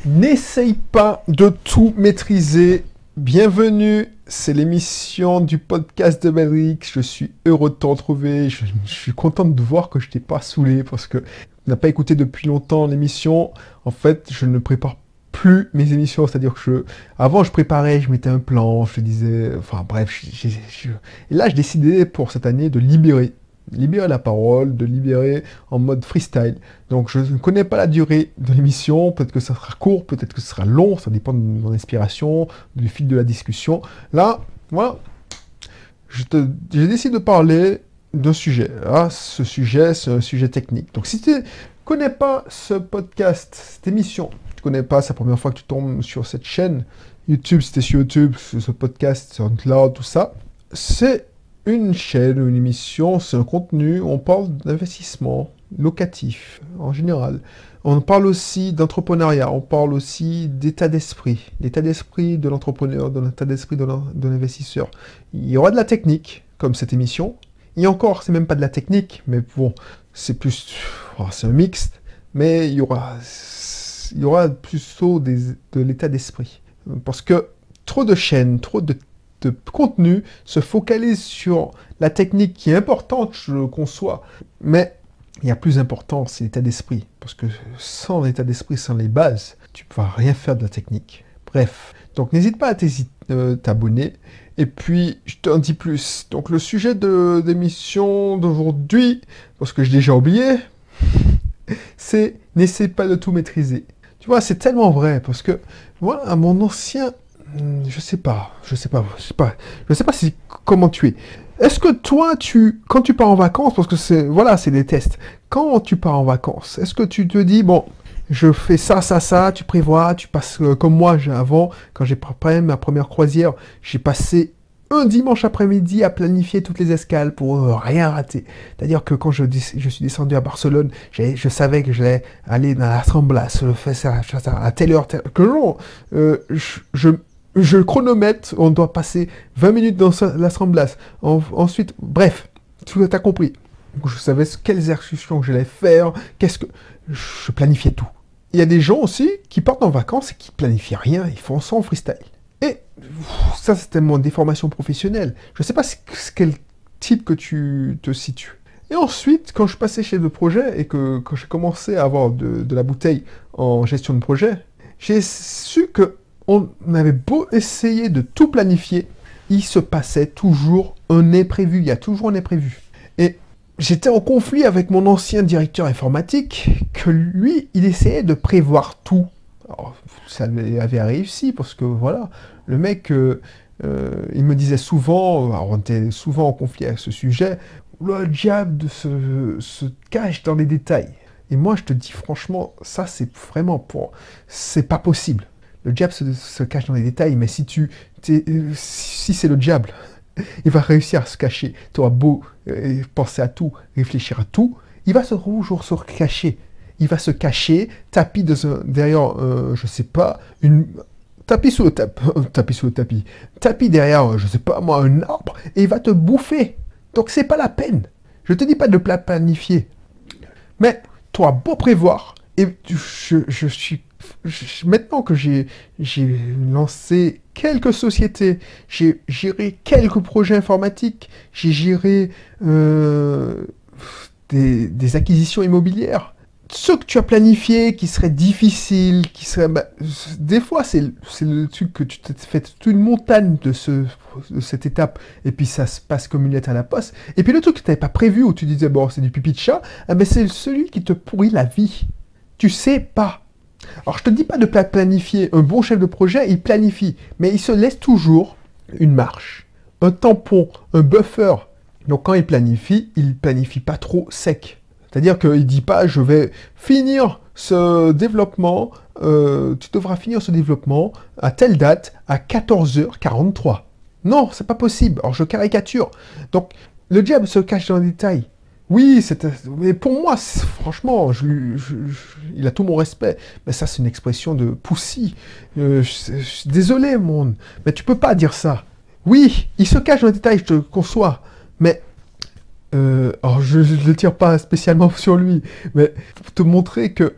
N'essaye pas de tout maîtriser. Bienvenue, c'est l'émission du podcast de Belric. Je suis heureux de te retrouver. Je suis content de voir que je t'ai pas saoulé parce que tu n'as pas écouté depuis longtemps l'émission. En fait, je ne prépare plus mes émissions. C'est-à-dire que avant, je préparais, je mettais un plan, je te disais... Enfin bref, et là, je décidais pour cette année de libérer la parole, de libérer en mode freestyle. Donc je ne connais pas la durée de l'émission, peut-être que ça sera court, peut-être que ce sera long, ça dépend de mon inspiration, du fil de la discussion. Là, voilà, j'ai décidé de parler d'un sujet. Là, ce sujet, c'est un sujet technique. Donc si tu ne connais pas ce podcast, cette émission, tu ne connais pas, c'est la première fois que tu tombes sur cette chaîne, YouTube, si tu es sur YouTube, sur ce podcast, sur SoundCloud, tout ça, c'est une chaîne, une émission, c'est un contenu, on parle d'investissement locatif en général. On parle aussi d'entrepreneuriat, on parle aussi d'état d'esprit de l'entrepreneur, de l'état d'esprit de l'investisseur. Il y aura de la technique, comme cette émission. Et encore, c'est même pas de la technique, mais bon, c'est plus... c'est un mixte, mais il y aura plutôt de l'état d'esprit. Parce que trop de chaînes, trop de contenu se focalise sur la technique qui est importante, je le conçois, mais il y a plus important, c'est l'état d'esprit, parce que sans l'état d'esprit, sans les bases, tu ne vas rien faire de la technique. Bref, donc n'hésite pas à t'abonner, et puis je t'en dis plus. Donc le sujet de l'émission d'aujourd'hui, parce que j'ai déjà oublié, c'est n'essaie pas de tout maîtriser. Tu vois, c'est tellement vrai, parce que moi, à mon ancien... Je sais pas comment tu es. Est-ce que toi, quand tu pars en vacances, parce que c'est des tests, quand tu pars en vacances, est-ce que tu te dis, bon, je fais ça, tu prévois, tu passes, comme moi, avant, quand j'ai préparé ma première croisière, j'ai passé un dimanche après-midi à planifier toutes les escales pour rien rater. C'est-à-dire que quand je suis descendu à Barcelone, je savais que j'allais aller dans la San Blas, je fais ça à telle heure, que non, je chronomètre, on doit passer 20 minutes dans la San Blas. Ensuite, bref, tu as compris. Je savais quelles exercitions j'allais faire, je planifiais tout. Il y a des gens aussi qui partent en vacances et qui planifient rien, ils font ça en freestyle. Et ça, c'était mon déformation professionnelle. Je ne sais pas quel type que tu te situes. Et ensuite, quand je passais chez le projet et quand j'ai commencé à avoir de la bouteille en gestion de projet, j'ai su que on avait beau essayer de tout planifier, il se passait toujours un imprévu. Il y a toujours un imprévu. Et j'étais en conflit avec mon ancien directeur informatique, que lui, il essayait de prévoir tout. Alors, ça avait réussi, parce que voilà, le mec, il me disait souvent, alors on était souvent en conflit avec ce sujet, le diable se cache dans les détails. Et moi, je te dis franchement, ça, c'est vraiment c'est pas possible. Le diable se cache dans les détails, mais si c'est le diable, il va réussir à se cacher. Tu auras beau penser à tout, réfléchir à tout, il va toujours se cacher. Il va se cacher, tapis derrière, je sais pas, tapis sous le tapis, tapis derrière, je sais pas moi, un arbre, et il va te bouffer. Donc c'est pas la peine. Je te dis pas de planifier, mais tu auras beau prévoir, et maintenant que j'ai lancé quelques sociétés, j'ai géré quelques projets informatiques, j'ai géré des acquisitions immobilières. Ce que tu as planifié, qui serait difficile, des fois c'est le truc que tu t'es fait toute une montagne de cette étape, et puis ça se passe comme une lettre à la poste. Et puis le truc que tu n'avais pas prévu, où tu disais bon c'est du pipi de chat, c'est celui qui te pourrit la vie. Tu sais pas. Alors, je te dis pas de planifier. Un bon chef de projet, il planifie. Mais il se laisse toujours une marche, un tampon, un buffer. Donc, quand il planifie pas trop sec. C'est-à-dire qu'il ne dit pas, je vais finir ce développement, tu devras finir ce développement à telle date, à 14h43. Non, c'est pas possible. Alors, je caricature. Donc, le diable se cache dans les détails. Oui, mais pour moi, franchement, il a tout mon respect. Mais ça, c'est une expression de poussi. Je suis désolé, monde, mais tu peux pas dire ça. Oui, il se cache dans les détails, je te conçois. Mais, alors je ne le tire pas spécialement sur lui, mais pour te montrer que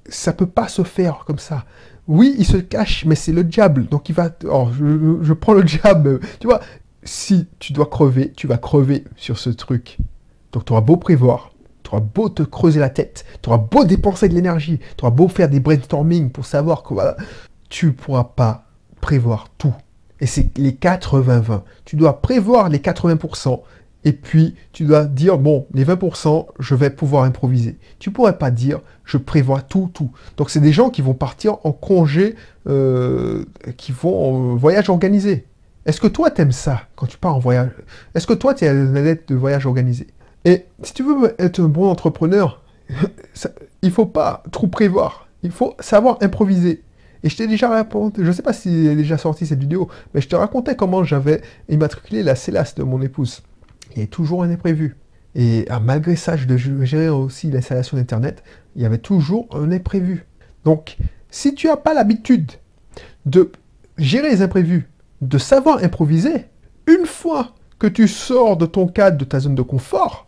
ça peut pas se faire comme ça. Oui, il se cache, mais c'est le diable. Donc il va... Oh, je prends le diable. Tu vois, si tu dois crever, tu vas crever sur ce truc. Donc tu auras beau prévoir, tu auras beau te creuser la tête, tu auras beau dépenser de l'énergie, tu auras beau faire des brainstorming pour savoir que voilà, tu ne pourras pas prévoir tout. Et c'est les 80-20. Tu dois prévoir les 80%. Et puis, tu dois dire, bon, les 20%, je vais pouvoir improviser. Tu ne pourrais pas dire, je prévois tout. Donc, c'est des gens qui vont partir en congé, qui vont en voyage organisé. Est-ce que toi, t'aimes ça quand tu pars en voyage? Est-ce que toi, tu es un adepte de voyage organisé? Et si tu veux être un bon entrepreneur, il ne faut pas trop prévoir. Il faut savoir improviser. Et je t'ai déjà raconté, je ne sais pas si elle est déjà sorti cette vidéo, mais je te racontais comment j'avais immatriculé la Célaste de mon épouse. Il y avait toujours un imprévu. Et malgré ça, je devais gérer aussi l'installation d'Internet, il y avait toujours un imprévu. Donc, si tu n'as pas l'habitude de gérer les imprévus, de savoir improviser, une fois que tu sors de ton cadre, de ta zone de confort,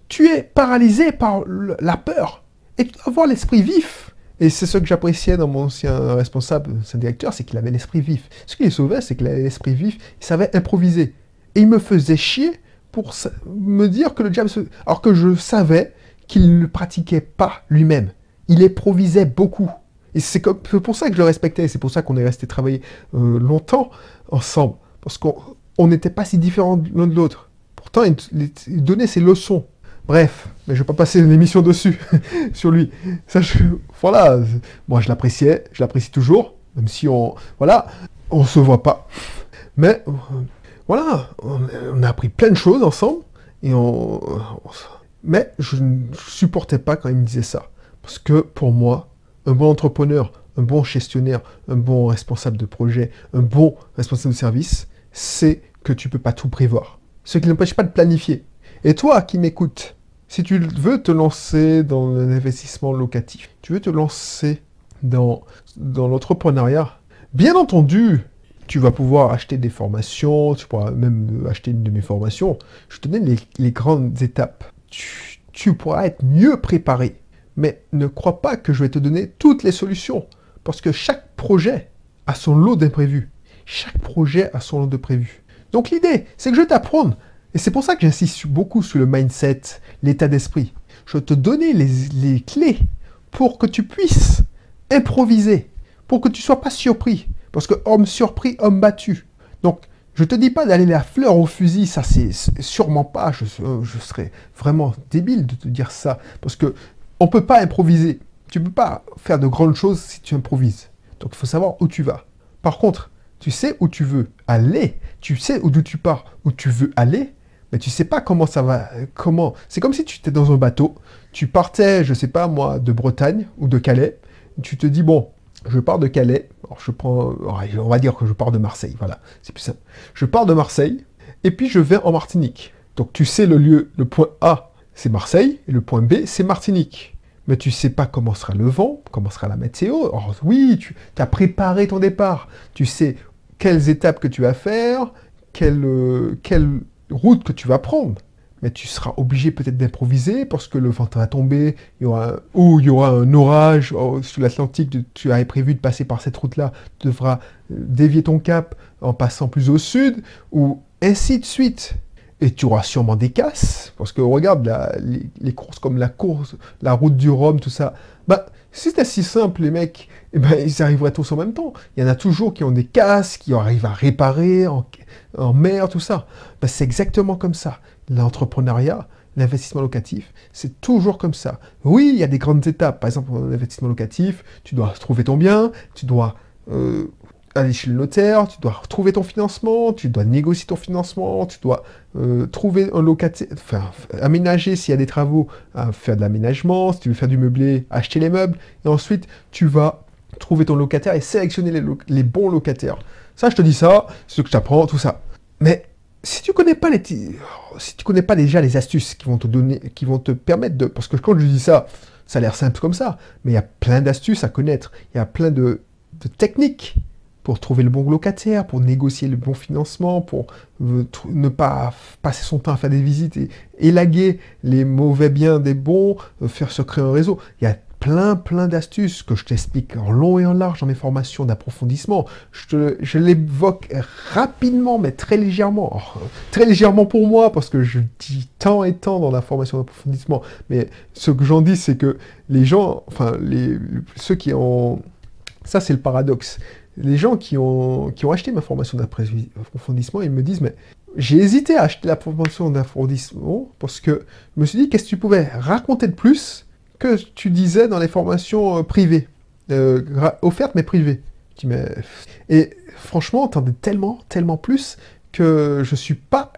tu es paralysé par la peur. Et tu dois avoir l'esprit vif. Et c'est ce que j'appréciais dans mon ancien responsable, ancien directeur, c'est qu'il avait l'esprit vif. Ce qui les sauvait, c'est qu'il avait l'esprit vif, il savait improviser. Et il me faisait chier pour me dire que le diable Alors que je savais qu'il ne pratiquait pas lui-même. Il improvisait beaucoup. Et c'est pour ça que je le respectais, c'est pour ça qu'on est resté travailler longtemps ensemble. Parce qu'on n'était pas si différents l'un de l'autre. Pourtant, il donnait ses leçons. Bref, mais je ne vais pas passer une émission dessus, sur lui. Ça, voilà, moi je l'appréciais, je l'apprécie toujours, même si on se voit pas. Mais voilà, on a appris plein de choses ensemble, mais je ne supportais pas quand il me disait ça. Parce que pour moi, un bon entrepreneur, un bon gestionnaire, un bon responsable de projet, un bon responsable de service, c'est que tu ne peux pas tout prévoir. Ce qui n'empêche pas de planifier. Et toi qui m'écoutes, si tu veux te lancer dans l'investissement locatif, tu veux te lancer dans l'entrepreneuriat, bien entendu, tu vas pouvoir acheter des formations, tu pourras même acheter une de mes formations. Je te donne les grandes étapes. Tu pourras être mieux préparé. Mais ne crois pas que je vais te donner toutes les solutions. Parce que chaque projet a son lot d'imprévus. Chaque projet a son lot de prévus. Donc l'idée, c'est que je vais t'apprendre. Et c'est pour ça que j'insiste beaucoup sur le mindset, l'état d'esprit. Je vais te donner les clés pour que tu puisses improviser, pour que tu ne sois pas surpris. Parce que homme surpris, homme battu. Donc, je ne te dis pas d'aller la fleur au fusil, ça c'est sûrement pas, je serais vraiment débile de te dire ça. Parce que on ne peut pas improviser. Tu ne peux pas faire de grandes choses si tu improvises. Donc, il faut savoir où tu vas. Par contre, tu sais où tu veux aller, tu sais d'où tu pars, où tu veux aller, mais tu sais pas comment ça va, C'est comme si tu étais dans un bateau, tu partais, je sais pas moi, de Bretagne ou de Calais, tu te dis, bon, je pars de Calais, on va dire que je pars de Marseille, voilà, c'est plus simple. Je pars de Marseille, et puis je vais en Martinique. Donc tu sais le point A, c'est Marseille, et le point B, c'est Martinique. Mais tu sais pas comment sera le vent, comment sera la météo. Or, oui, tu as préparé ton départ. Tu sais quelles étapes que tu vas faire, quelle route que tu vas prendre. Mais tu seras obligé peut-être d'improviser parce que le vent va tomber, il y aura un orage sur l'Atlantique, tu avais prévu de passer par cette route-là, tu devras dévier ton cap en passant plus au sud, ou ainsi de suite. Et tu auras sûrement des casses, parce que regarde les courses comme la route du Rhum, tout ça. Si c'était si simple, les mecs, ils arriveraient tous en même temps. Il y en a toujours qui ont des casses, qui arrivent à réparer en mer, tout ça. C'est exactement comme ça. L'entrepreneuriat, l'investissement locatif, c'est toujours comme ça. Oui, il y a des grandes étapes. Par exemple, en investissement locatif, tu dois trouver ton bien, tu dois aller chez le notaire, tu dois trouver ton financement, tu dois négocier ton financement, tu dois trouver un locataire, aménager s'il y a des travaux, faire de l'aménagement, si tu veux faire du meublé, acheter les meubles, et ensuite tu vas trouver ton locataire et sélectionner les bons locataires. Ça, je te dis ça, c'est ce que je t'apprends, tout ça. Mais si tu connais pas déjà les astuces qui vont te permettre de, parce que quand je dis ça, ça a l'air simple comme ça, mais il y a plein d'astuces à connaître, il y a plein de techniques pour trouver le bon locataire, pour négocier le bon financement, pour ne pas passer son temps à faire des visites et élaguer les mauvais biens des bons, faire se créer un réseau. Il y a plein d'astuces que je t'explique en long et en large dans mes formations d'approfondissement. Je l'évoque rapidement, mais très légèrement. Alors, très légèrement pour moi, parce que je dis tant et tant dans la formation d'approfondissement. Mais ce que j'en dis, c'est que les gens, enfin, ceux qui ont... Ça, c'est le paradoxe. Les gens qui ont acheté ma formation d'approfondissement, ils me disent, mais j'ai hésité à acheter la formation d'approfondissement parce que je me suis dit, qu'est-ce que tu pouvais raconter de plus que tu disais dans les formations privées, offertes mais privées. Et franchement, t'en es tellement plus que je suis pas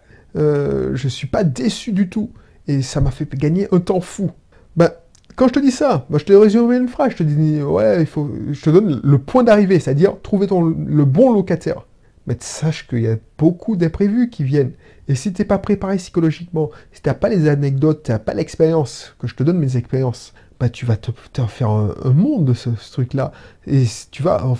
déçu du tout. Et ça m'a fait gagner un temps fou. Ben, quand je te dis ça, je te résumé une phrase, je te dis, ouais, je te donne le point d'arrivée, c'est-à-dire trouver le bon locataire. Mais sache qu'il y a beaucoup d'imprévus qui viennent. Et si t'es pas préparé psychologiquement, si t'as pas les anecdotes, t'as pas l'expérience, que je te donne mes expériences, bah tu vas te faire un monde de ce truc-là. Et tu vas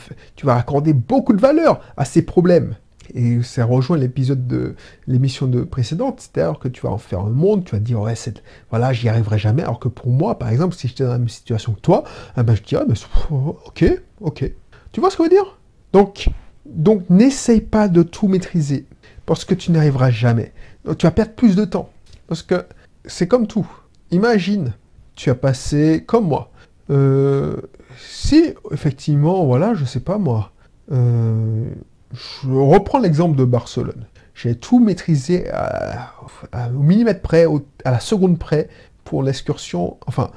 accorder beaucoup de valeur à ces problèmes. Et ça rejoint l'épisode de l'émission précédente, c'est-à-dire que tu vas en faire un monde, tu vas te dire, ouais, voilà, j'y arriverai jamais. Alors que pour moi, par exemple, si j'étais dans la même situation que toi, je dirais, ok. Tu vois ce que je veux dire? Donc n'essaye pas de tout maîtriser, parce que tu n'arriveras jamais. Donc, tu vas perdre plus de temps, parce que c'est comme tout. Imagine, tu as passé, comme moi, si, effectivement, voilà, je sais pas moi, je reprends l'exemple de Barcelone. J'ai tout maîtrisé au millimètre près, à la seconde près, pour l'excursion. Enfin,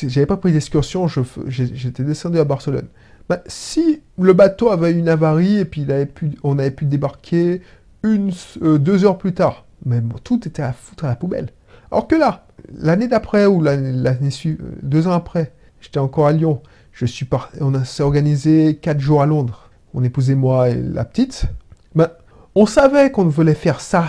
j'avais pas pris d'excursion, j'étais descendu à Barcelone. Bah, si le bateau avait une avarie et puis on avait pu débarquer 2 heures plus tard, mais bon, tout était à foutre à la poubelle. Alors que là, l'année d'après ou l'année suivante, 2 ans après, j'étais encore à Lyon. On s'est organisé 4 jours à Londres. Mon épouse et moi et la petite. Ben, on savait qu'on voulait faire ça,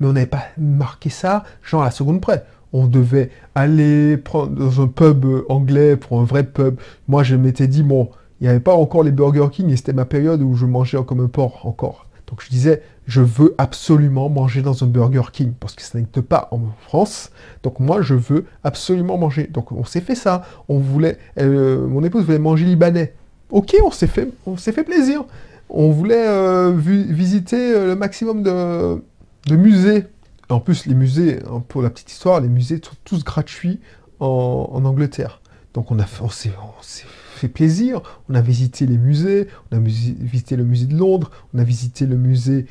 mais on n'avait pas marqué ça, genre à la seconde près. On devait aller prendre dans un pub anglais pour un vrai pub. Moi, je m'étais dit, bon, il n'y avait pas encore les Burger King et c'était ma période où je mangeais comme un porc encore. Donc je disais, je veux absolument manger dans un Burger King parce que ça n'existe pas en France. Donc moi, je veux absolument manger. Donc on s'est fait ça. Mon épouse voulait manger libanais. Ok, on s'est fait plaisir. On voulait visiter le maximum de musées. En plus, les musées, pour la petite histoire, les musées sont tous gratuits en Angleterre. Donc on s'est fait plaisir. On a visité les musées, on a visité le musée de Londres, on a visité le musée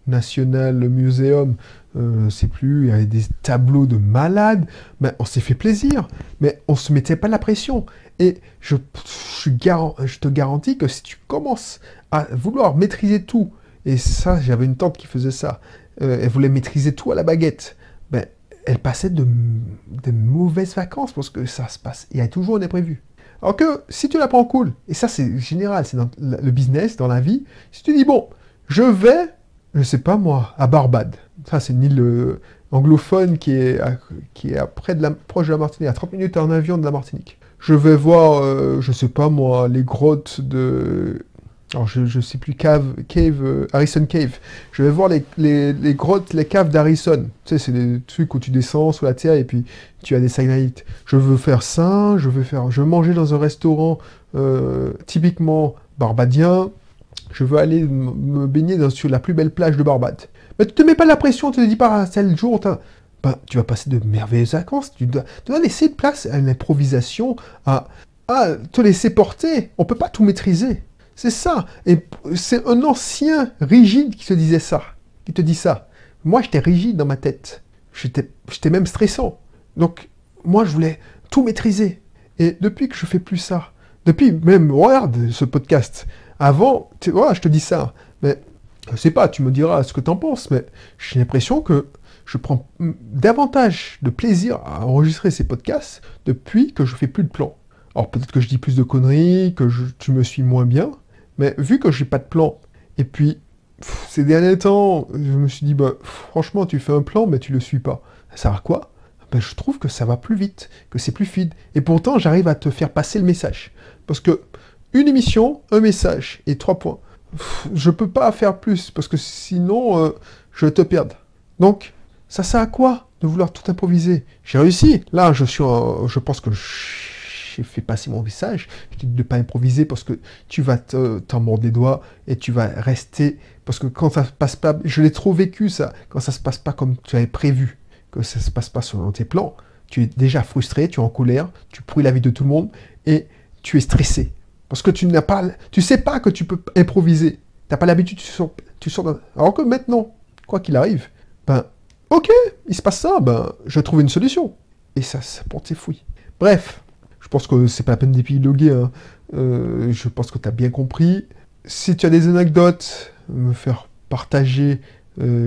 national, le muséum, c'est plus, il y avait des tableaux de malades. Mais on s'est fait plaisir, mais on se mettait pas la pression. Et je te garantis que si tu commences à vouloir maîtriser tout, et ça, j'avais une tante qui faisait ça, elle voulait maîtriser tout à la baguette, ben, elle passait de mauvaises vacances parce que ça se passe, il y a toujours un imprévu. Alors que si tu la prends cool, et ça c'est général, c'est dans le business, dans la vie, si tu dis bon, je vais, je sais pas moi, à Barbade, ça c'est une île anglophone qui est proche de la Martinique, à 30 minutes en avion de la Martinique. Je vais voir, je sais pas moi, les grottes de... Alors je sais plus, Harrison Cave. Je vais voir les grottes, les caves d'Harrison. Tu sais, c'est des trucs où tu descends sous la terre et puis tu as des stalagmites. Je veux faire ça, je veux manger dans un restaurant typiquement barbadien. Je veux aller me baigner sur la plus belle plage de Barbade. Mais tu te mets pas la pression, tu te dis pas, c'est le jour, tu vas passer de merveilleuses vacances. Tu dois laisser de place à l'improvisation, à te laisser porter. On peut pas tout maîtriser. C'est ça. Et c'est un ancien rigide qui te disait ça. Qui te dit ça. Moi, j'étais rigide dans ma tête. J'étais même stressant. Donc, moi, je voulais tout maîtriser. Et depuis que je fais plus ça, depuis même, regarde ce podcast. Avant, voilà, je te dis ça. Mais, je sais pas, tu me diras ce que t'en penses, mais j'ai l'impression que je prends davantage de plaisir à enregistrer ces podcasts depuis que je fais plus de plans. Alors, peut-être que je dis plus de conneries, que tu me suis moins bien. Mais vu que j'ai pas de plan, et puis ces derniers temps, je me suis dit, franchement, tu fais un plan, mais tu le suis pas. Ça sert à quoi? Je trouve que ça va plus vite, que c'est plus fluide. Et pourtant, j'arrive à te faire passer le message. Parce que une émission, un message et 3 points. Je peux pas faire plus, parce que sinon, je vais te perdre. Donc, ça sert à quoi? de vouloir tout improviser. J'ai réussi. Là, je pense que j'ai fait passer mon message. Je te dis de ne pas improviser parce que tu vas t'en mordre les doigts et tu vas rester. Parce que quand ça se passe pas, je l'ai trop vécu ça, quand ça se passe pas comme tu avais prévu, que ça se passe pas selon tes plans, tu es déjà frustré, tu es en colère, tu pourris la vie de tout le monde et tu es stressé. Parce que tu sais pas que tu peux improviser. T'as pas l'habitude, alors que maintenant, quoi qu'il arrive, ben, ok, il se passe ça, ben, je trouve une solution. Et ça porte ses fruits. Bref, je pense que c'est pas la peine d'épiloguer, hein. Je pense que tu as bien compris. Si tu as des anecdotes, me faire partager.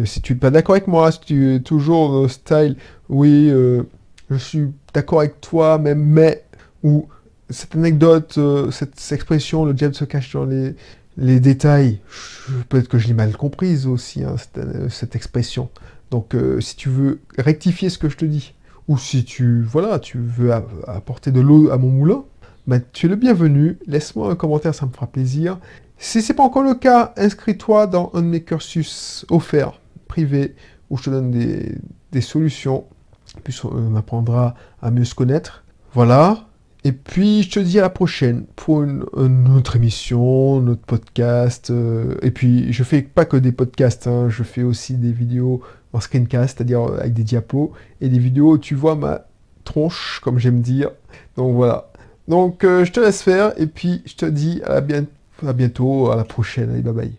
Si tu n'es pas d'accord avec moi, si tu es toujours style, oui, je suis d'accord avec toi, même, mais, ou cette anecdote, cette expression, le diable se cache dans les détails, peut-être que je l'ai mal comprise aussi, hein, cette expression. Donc, si tu veux rectifier ce que je te dis, ou si tu veux apporter de l'eau à mon moulin, ben, tu es le bienvenu. Laisse-moi un commentaire, ça me fera plaisir. Si ce n'est pas encore le cas, inscris-toi dans un de mes cursus offerts, privés, où je te donne des solutions. Puis on apprendra à mieux se connaître. Voilà. Et puis, je te dis à la prochaine pour une autre émission, notre podcast. Et puis, je fais pas que des podcasts, hein, je fais aussi des vidéos en screencast, c'est-à-dire avec des diapos, et des vidéos où tu vois ma tronche, comme j'aime dire. Donc voilà. Donc, je te laisse faire, et puis je te dis à bientôt, à la prochaine. Allez, bye bye.